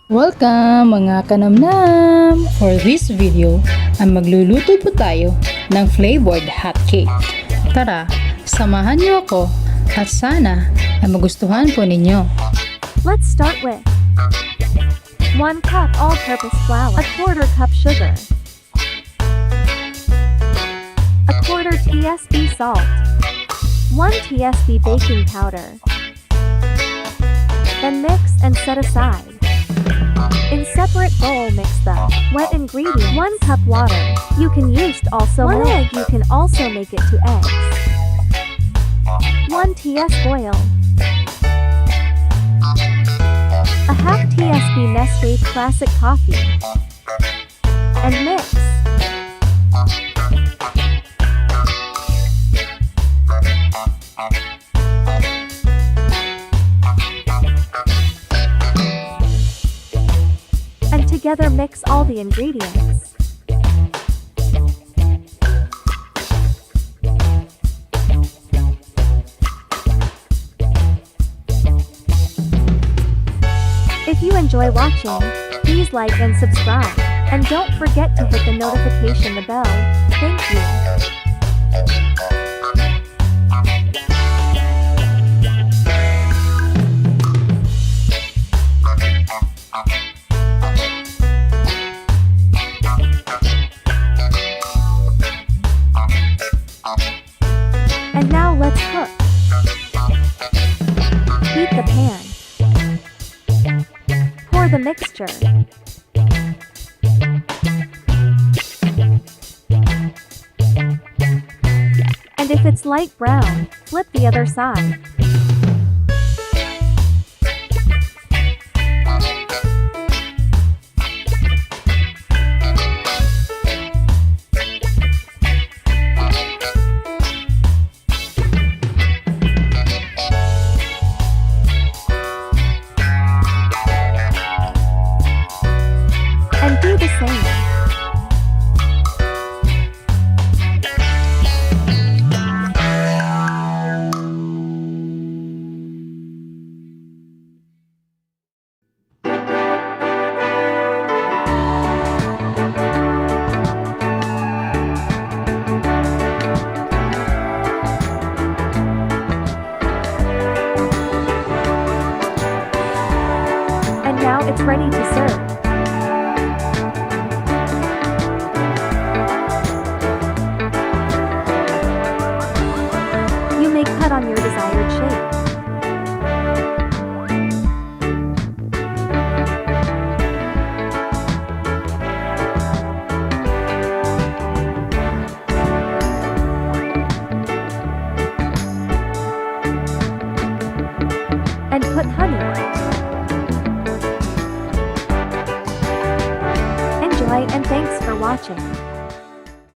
Welcome mga kanamnam! For this video, ay magluluto po tayo ng flavored hot cake. Tara, samahan niyo ako at sana ay magustuhan po ninyo. Let's start with 1 cup all-purpose flour, a quarter cup sugar, a quarter tsp salt, 1 tsp baking powder. Then mix and set aside. In separate bowl, mix the wet ingredient, 1 cup water. You can use also 1 egg. You can also make it 2 eggs. 1 ts oil. A half tsp Nescafe classic coffee. And mix. And together mix all the ingredients. If you enjoy watching, please like and subscribe. And don't forget to hit the notification bell. Thank you. And now let's cook. Heat the pan. Pour the mixture. And if it's light brown, flip the other side. And do the same. And now it's ready to serve. You may cut on your desired shape. And put honey. Enjoy and thanks for watching.